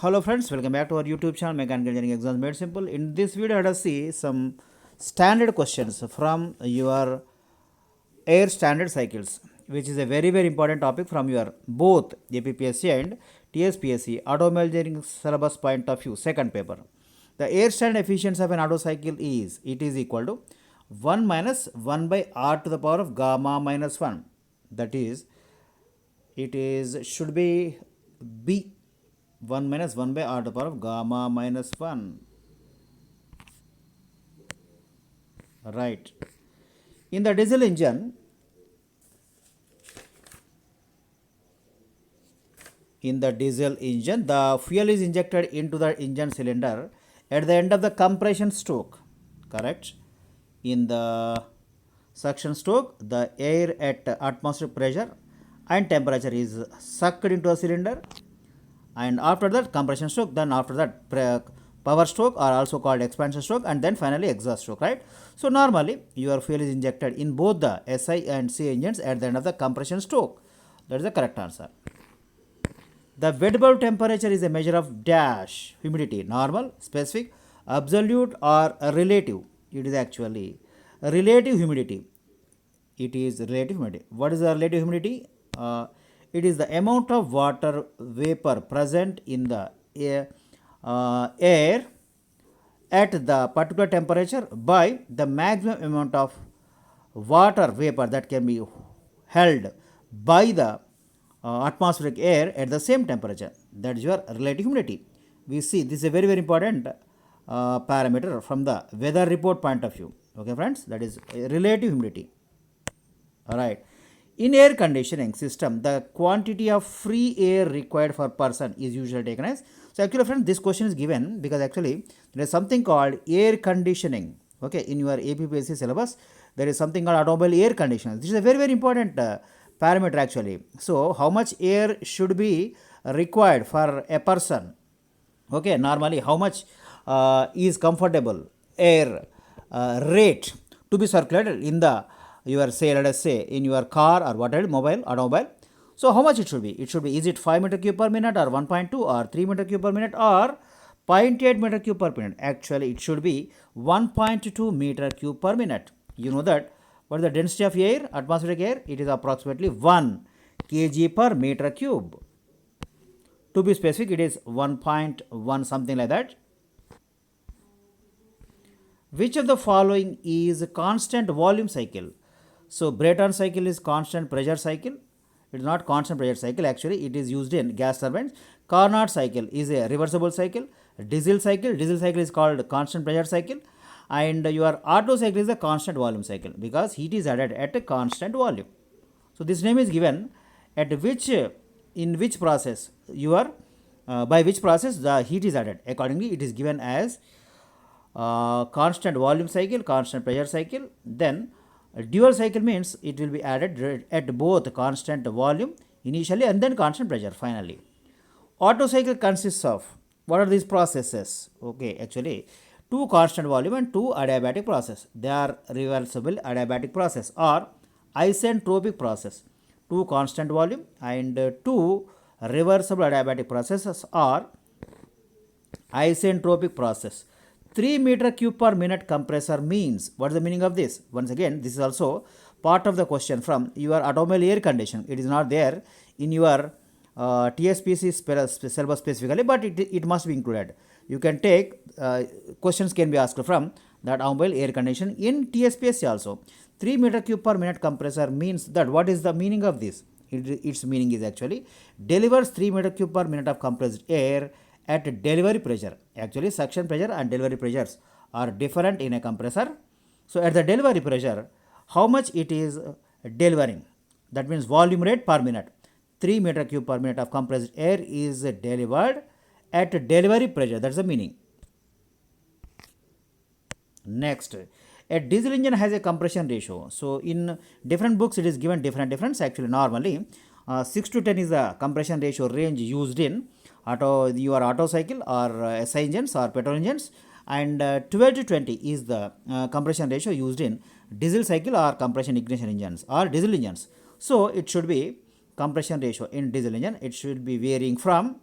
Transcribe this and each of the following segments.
Hello friends, welcome back to our YouTube channel Mechanical Engineering Exams Made Simple. In this video, let us see some standard questions from your air standard cycles, which is a very important topic from your both APPSC and TSPSC automobile engineering syllabus point of view, second paper. The air standard efficiency of an auto cycle is, it is equal to 1 minus 1 by r to the power of gamma minus 1. That is, it is should be B 1 minus 1 by r to the power of gamma minus 1. Right. In the diesel engine, the fuel is injected into the engine cylinder at the end of the compression stroke. Correct. In the suction stroke, the air at atmospheric pressure and temperature is sucked into a cylinder, and after that compression stroke, then after that power stroke, are also called expansion stroke, and then finally exhaust stroke, right? So normally your fuel is injected in both the SI and C engines at the end of the compression stroke. That is the correct answer. The wet bulb temperature is a measure of dash humidity, normal, specific, absolute or relative. It is actually relative humidity. It is relative humidity. What is the relative humidity? It is the amount of water vapor present in the air at the particular temperature by the maximum amount of water vapor that can be held by the atmospheric air at the same temperature. That is your relative humidity. We see this is a very important parameter from the weather report point of view. Okay friends, that is relative humidity. Alright. In air conditioning system, the quantity of free air required per person is usually taken as. So actually friends, this question is given because actually there is something called air conditioning. Okay, in your APPSC syllabus, there is something called automobile air conditioning. This is a very important parameter actually. So how much air should be required for a person? Okay, normally how much is comfortable air rate to be circulated in the your say, let us say in your car or whatever automobile. So how much it should be? It should be, is it 5 meter cube per minute or 1.2 or 3 meter cube per minute or 0.8 meter cube per minute? Actually it should be 1.2 meter cube per minute. You know that what is the density of air, atmospheric air? It is approximately 1 kg per meter cube. To be specific, it is 1.1 something like that. Which of the following is a constant volume cycle? So Brayton cycle is constant pressure cycle. It is not constant pressure cycle. Actually, it is used in gas turbines. Carnot cycle is a reversible cycle. Diesel cycle is called constant pressure cycle. And your Otto cycle is a constant volume cycle because heat is added at a constant volume. So this name is given at which in which process your by which process the heat is added. Accordingly, it is given as constant volume cycle, constant pressure cycle. Then dual cycle means it will be added at both constant volume initially and then constant pressure finally. Otto cycle consists of, what are these processes? Okay, actually two constant volume and two adiabatic process. They are reversible adiabatic process or isentropic process. Two constant volume and two reversible adiabatic processes are isentropic process. 3 meter cube per minute compressor means, what is the meaning of this? Once again, this is also part of the question from your automobile air conditioning. It is not there in your TSPSC syllabus specifically, but it must be included. You can take questions can be asked from that automobile air conditioning in TSPSC also. 3 meter cube per minute compressor means that, what is the meaning of this? Its meaning is actually delivers 3 meter cube per minute of compressed air at delivery pressure. Actually suction pressure and delivery pressures are different in a compressor. So at the delivery pressure, how much it is delivering, that means volume rate per minute. 3 meter cube per minute of compressed air is delivered at delivery pressure. That's the meaning. Next, a diesel engine has a compression ratio. So in different books it is given different. Actually normally 6 to 10 is the compression ratio range used in your auto cycle or SI engines or petrol engines, and 12 to 20 is the compression ratio used in diesel cycle or compression ignition engines or diesel engines. So it should be compression ratio in diesel engine, it should be varying from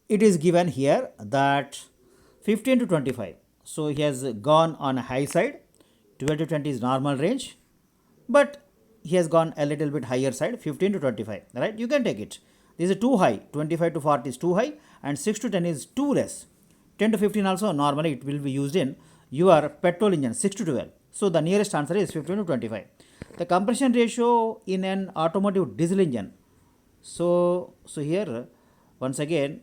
it is given here that 15 to 25. So he has gone on a high side, 12 to 20 is normal range, but he has gone a little bit higher side, 15 to 25, right? You can take it. This is too high, 25 to 40 is too high, and 6 to 10 is too less. 10 to 15 also normally it will be used in your petrol engine, 6 to 12. So the nearest answer is 15 to 25. The compression ratio in an automotive diesel engine. So here once again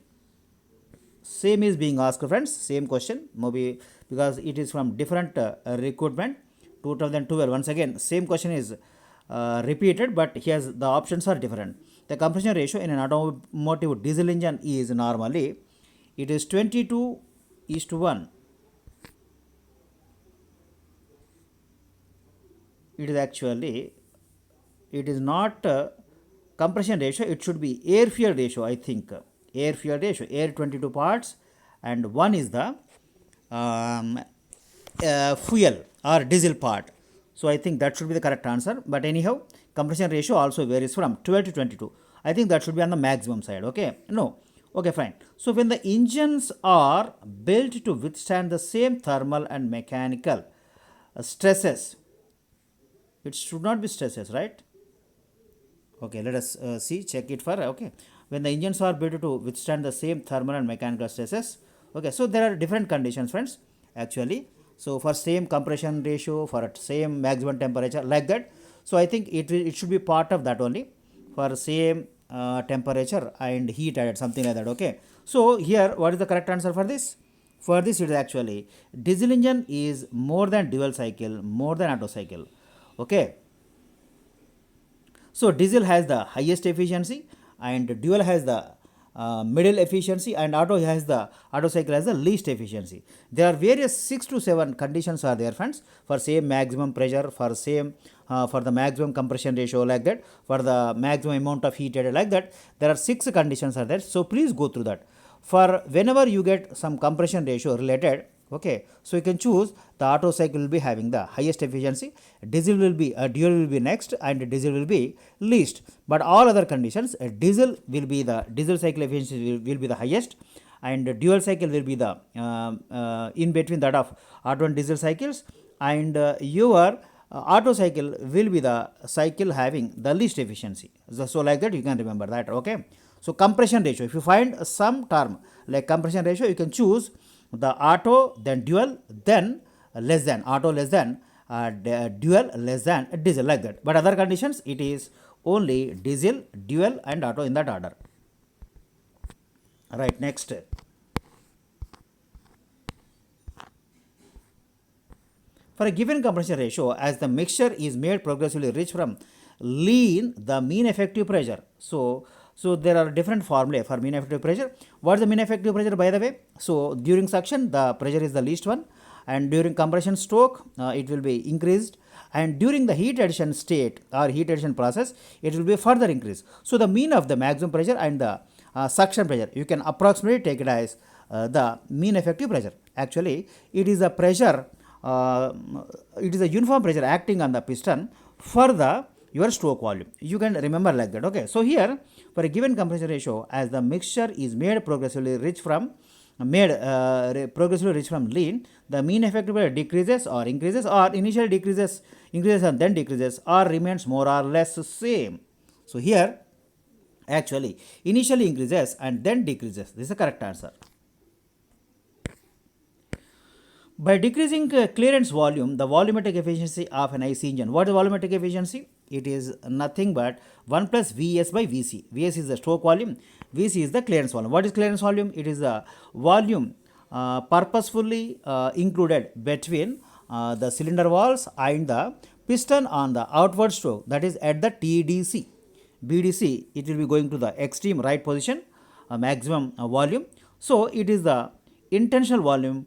same is being asked, friends, same question, maybe because it is from different recruitment 2012. Once again same question is repeated, but here the options are different. The compression ratio in an automotive diesel engine is normally it is 22:1. It is actually, it is not compression ratio, it should be air fuel ratio, I think. Air fuel ratio, air 22 parts and 1 is the fuel or diesel part. So I think that should be the correct answer, but anyhow compression ratio also varies from 12 to 22. I think that should be on the maximum side. Okay, no, okay, fine. So when the engines are built to withstand the same thermal and mechanical stresses, it should not be stresses, right? Okay, let us check it for, okay, when the engines are built to withstand the same thermal and mechanical stresses. Okay, so there are different conditions, friends, actually. So for same compression ratio, for same maximum temperature, like that. So I think it should be part of that only, for same temperature and heat added, something like that. Okay, so here what is the correct answer for this? For this it is actually diesel engine is more than dual cycle, more than Otto cycle. Okay, so diesel has the highest efficiency and dual has the middle efficiency, and Otto has the Otto cycle has the least efficiency. There are various 6 to 7 conditions are there, friends, for same maximum pressure, for same for the maximum compression ratio, like that, for the maximum amount of heat added, like that. There are 6 conditions are there. So please go through that. For whenever you get some compression ratio related, okay, so you can choose the Otto cycle will be having the highest efficiency, diesel will be dual will be next, and diesel will be least. But all other conditions, diesel will be the diesel cycle efficiency will be the highest, and dual cycle will be the in between that of Otto and diesel cycles, and your Otto cycle will be the cycle having the least efficiency. So like that you can remember that. Okay, so compression ratio, if you find some term like compression ratio, you can choose the Otto, then dual, then less than Otto, less than dual, less than diesel, like that. But other conditions it is only diesel, dual and Otto in that order. Right, next. For a given compression ratio, as the mixture is made progressively rich from lean, the mean effective pressure. So there are different formulae for mean effective pressure. What is the mean effective pressure, by the way? So during suction the pressure is the least one, and during compression stroke it will be increased, and during the heat addition state or heat addition process it will be further increased. So the mean of the maximum pressure and the suction pressure, you can approximately take it as the mean effective pressure. Actually it is a pressure, it is a uniform pressure acting on the piston for the your stroke volume. You can remember like that. Okay, so here for a given compression ratio, as the mixture is made progressively rich from lean, the mean effective pressure decreases or increases, or initially increases and then decreases, or remains more or less same. So here actually initially increases and then decreases. This is the correct answer. By decreasing clearance volume, the volumetric efficiency of an IC engine. What is volumetric efficiency? It is nothing but 1 plus Vs by Vc. Vs is the stroke volume, Vc is the clearance volume. What is clearance volume? It is the volume purposefully included between the cylinder walls and the piston on the outward stroke, that is at the TDC. BDC, it will be going to the extreme right position, maximum volume. So it is the intentional volume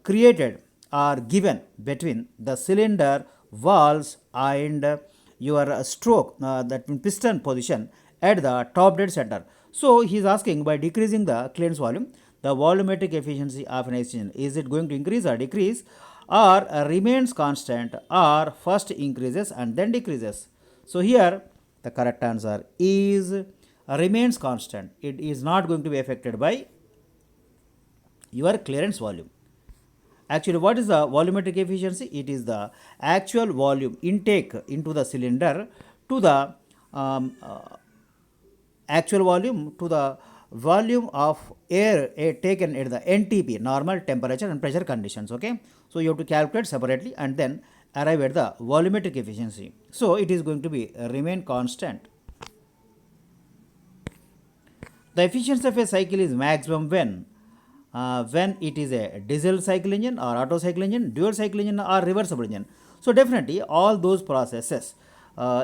created or given between the cylinder walls and your stroke, that piston position at the top dead center. So he is asking, by decreasing the clearance volume, the volumetric efficiency of an engine, is it going to increase or decrease, or remains constant, or first increases and then decreases? So here the correct answer is remains constant. It is not going to be affected by your clearance volume. Actually, what is the volumetric efficiency? It is the actual volume intake into the cylinder to the actual volume to the volume of air taken at the NTP, normal temperature and pressure conditions. Okay, so you have to calculate separately and then arrive at the volumetric efficiency. So it is going to be remain constant. The efficiency of a cycle is maximum when it is a diesel cycle engine or auto cycle engine, dual cycle engine or reversible engine. So definitely all those processes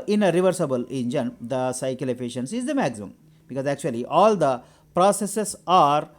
in a reversible engine, the cycle efficiency is the maximum, because actually all the processes are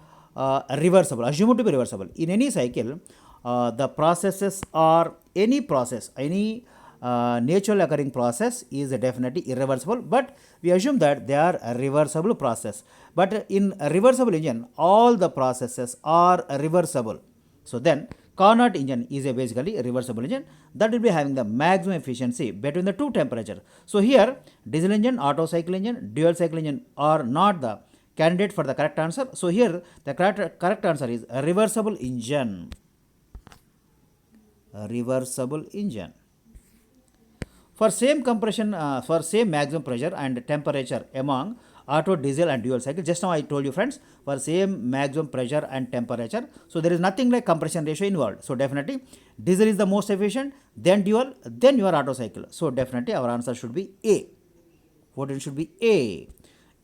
reversible, assumed to be reversible. In any cycle, the processes are any process, any natural occurring process is definitely irreversible, but we assume that they are a reversible process. But in a reversible engine, all the processes are reversible. So then Carnot engine is a basically a reversible engine that will be having the maximum efficiency between the two temperatures. So here diesel engine, auto cycle engine, dual cycle engine are not the candidate for the correct answer. So here the correct answer is a reversible engine. A reversible engine. For same compression, for same maximum pressure and temperature among auto, diesel and dual cycle, just now I told you friends, for same maximum pressure and temperature, so there is nothing like compression ratio involved. So definitely diesel is the most efficient, then dual, then your auto cycle. So definitely our answer should be A. What it should be A.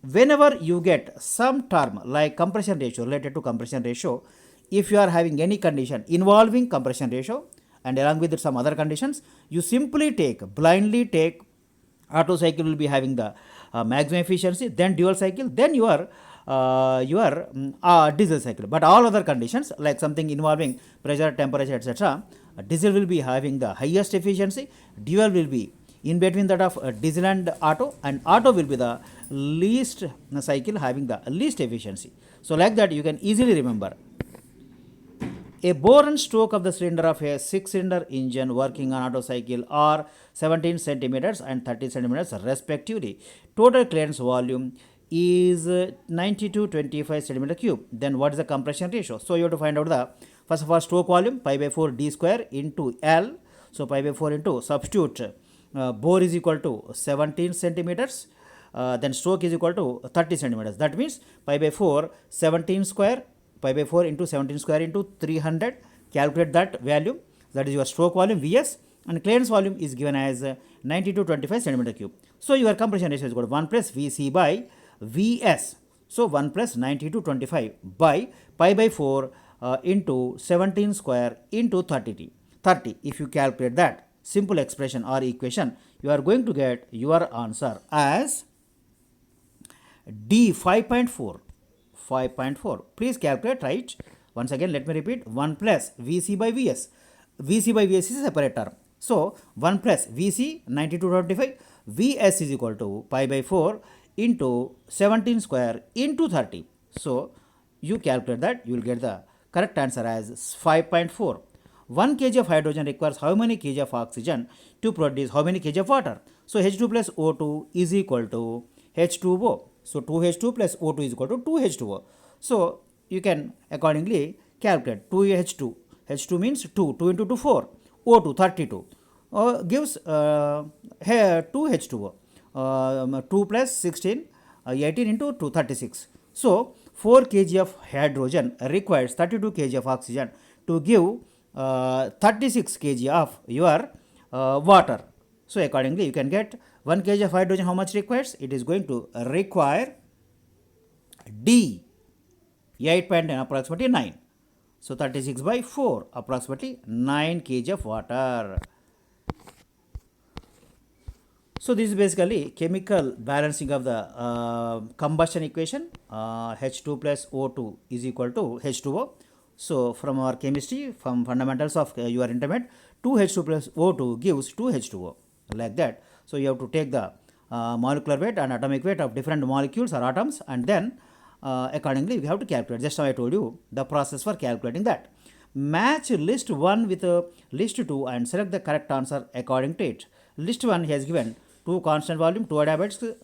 Whenever you get some term like compression ratio related to compression ratio, if you are having any condition involving compression ratio, and along with some other conditions, you simply blindly take auto cycle will be having the maximum efficiency, then dual cycle, then your diesel cycle. But all other conditions like something involving pressure, temperature, etc., diesel will be having the highest efficiency, dual will be in between that of diesel and auto will be the least cycle having the least efficiency. So like that you can easily remember. A bore and stroke of the cylinder of a 6-cylinder engine working on auto cycle are 17 centimeters and 30 centimeters respectively. Total clearance volume is 9225 centimeter cube. Then what is the compression ratio? So you have to find out the first of all stroke volume pi by 4 d square into L. So pi by 4 into substitute bore is equal to 17 centimeters. Then stroke is equal to 30 centimeters. That means pi by 4 17 square, pi by 4 into 17 square into 300. Calculate that value. That is your stroke volume Vs, and clearance volume is given as 9225 centimeter cube. So your compression ratio is equal to 1 plus Vc by Vs. So 1 plus 9225 by pi by 4 into 17 square into 30. If you calculate that simple expression or equation, you are going to get your answer as D 5.4. 5.4. Please calculate, right? Once again, let me repeat. 1 plus Vc by Vs. Vc by Vs is a separate term. So 1 plus Vc 9225, Vs is equal to pi by 4 into 17 square into 30. So you calculate that, you will get the correct answer as 5.4. 1 kg of hydrogen requires how many kg of oxygen to produce how many kg of water? So H2 plus O2 is equal to H2O. So 2H2 plus O2 is equal to 2H2O. So you can accordingly calculate 2H2. H2 means 2. 2 into 2, 4. O2, 32. Gives here 2H2O. 2 plus 16, 18 into 2, 36. So 4 kg of hydrogen requires 32 kg of oxygen to give 36 kg of your water. So accordingly you can get 1 kg of hydrogen how much requires? It is going to require D 8.9 approximately 9. So 36 by 4 approximately 9 kg of water. So this is basically chemical balancing of the combustion equation. H2 plus O2 is equal to H2O. So from our chemistry, from fundamentals of your intermediate, 2H2 plus O2 gives 2H2O, like that. So you have to take the molecular weight and atomic weight of different molecules or atoms, and then accordingly we have to calculate. Just how I told you the process for calculating that. Match list 1 with list 2 and select the correct answer according to it. List 1 has given 2 constant volume, 2 adiabates,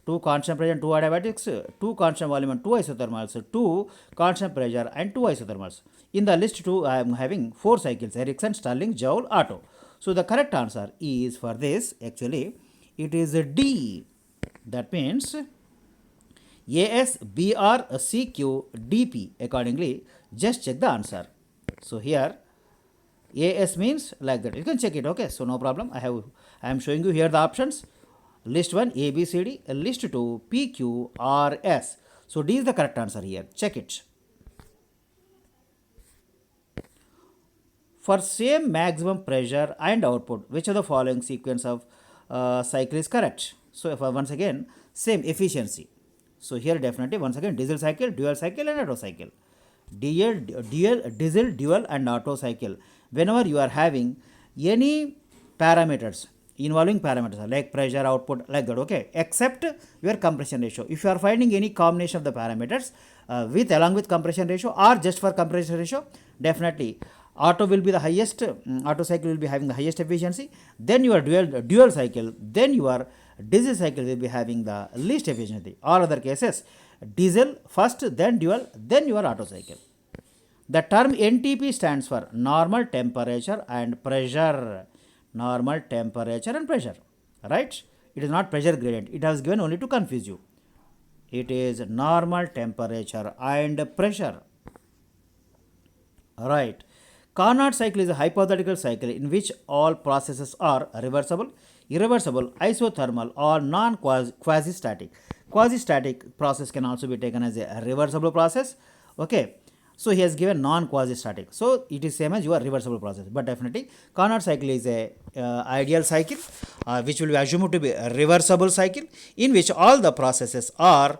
2 constant pressure and 2 adiabatics, 2 constant volume and 2 isothermals, 2 constant pressure and 2 isothermals. In the list 2, I am having 4 cycles, Ericsson, Stirling, Joule, Otto. So the correct answer is for this, actually, it is D. That means AS, BR, CQ, DP. Accordingly, just check the answer. So here, AS means like that. You can check it, okay? So no problem. I am showing you here the options. List 1 A, B, C, D. List 2 P, Q, R, S. So D is the correct answer here. Check it. For same maximum pressure and output, which of the following sequence of cycle is correct? So if once again, same efficiency. So here definitely once again diesel cycle, dual cycle and Otto cycle. Diesel, dual and Otto cycle. Whenever you are having any parameters, involving parameters like pressure, output, like that, okay, except your compression ratio. If you are finding any combination of the parameters along with compression ratio or just for compression ratio, definitely Otto will be the highest, Otto cycle will be having the highest efficiency, then your dual cycle, then your diesel cycle will be having the least efficiency. All other cases, diesel first, then dual, then your Otto cycle. The term NTP stands for normal temperature and pressure. Normal temperature and pressure, right? It is not pressure gradient. It was given only to confuse you. It is normal temperature and pressure, right? Carnot cycle is a hypothetical cycle in which all processes are reversible, irreversible, isothermal, or non-quasi-static. Quasi-static process can also be taken as a reversible process. Okay. So he has given non-quasi-static. So it is same as your reversible process. But definitely Carnot cycle is a ideal cycle which will be assumed to be a reversible cycle in which all the processes are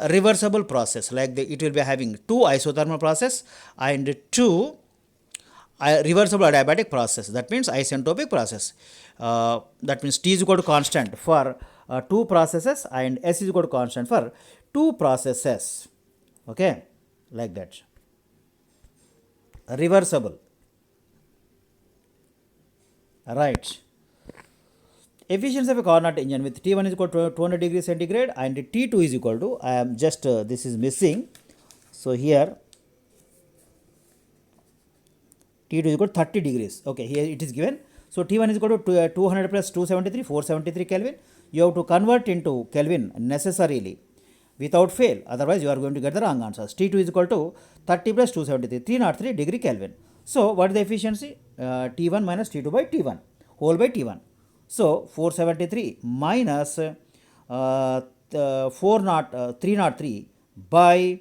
reversible process. Like it will be having 2 isothermal process and 2 reversible adiabatic process. That means isentropic process. That means T is equal to constant for 2 processes and S is equal to constant for 2 processes. Okay, like that. Reversible. Right. Efficiency of a Carnot engine with T1 is equal to 200 degrees centigrade and T2 is equal to, I am just, this is missing. So here T2 is equal to 30 degrees. Okay, here it is given. So T1 is equal to 200 plus 273, 473 Kelvin. You have to convert into Kelvin necessarily without fail. Otherwise, you are going to get the wrong answers. T2 is equal to 30 plus 273, 303 degree Kelvin. So what is the efficiency? T1 minus T2 by T1, whole by T1. So 473 minus 303 by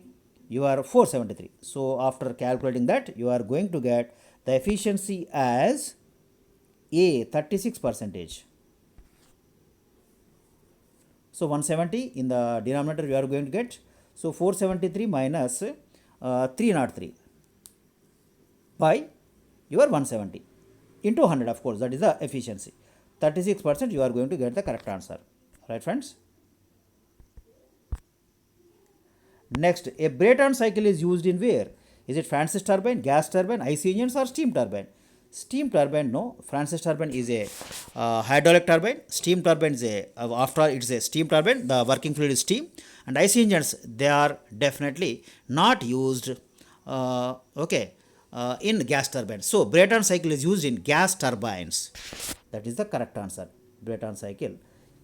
your 473. So after calculating that, you are going to get the efficiency as A, 36%. So 170 in the denominator you are going to get. So 473 minus 303 by your 170 into 100, of course, that is the efficiency. 36% you are going to get the correct answer. Right, friends? Next, a Brayton cycle is used in where? Is it Francis turbine, gas turbine, IC engines or steam turbine? Steam turbine, no. Francis turbine is a hydraulic turbine. Steam turbine is after all, it's a steam turbine. The working fluid is steam. And IC engines, they are definitely not used in gas turbines. So Brayton cycle is used in gas turbines. That is the correct answer. Brayton cycle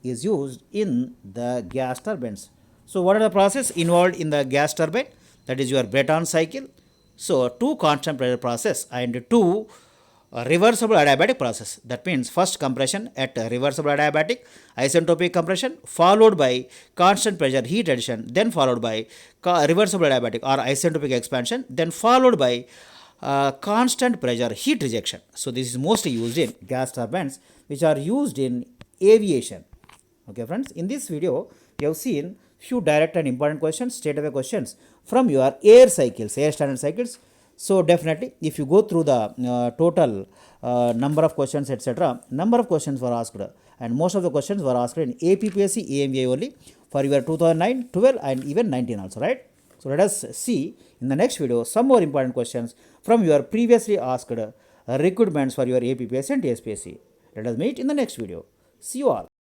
is used in the gas turbines. So what are the process involved in the gas turbine? That is your Brayton cycle. So 2 constant pressure process and 2 reversible adiabatic process. That means first compression at reversible adiabatic, isentropic compression, followed by constant pressure heat addition, then followed by reversible adiabatic or isentropic expansion, then followed by constant pressure heat rejection. So this is mostly used in gas turbines which are used in aviation. Okay, friends, in this video we have seen few direct and important questions, straight away questions from your air cycles, air standard cycles. So definitely if you go through the total number of questions, etc., number of questions were asked and most of the questions were asked in APPSC, AMVI only for your 2009, 12 and even 19 also, right? So let us see in the next video some more important questions from your previously asked requirements for your APPSC and TSPSC. Let us meet in the next video. See you all.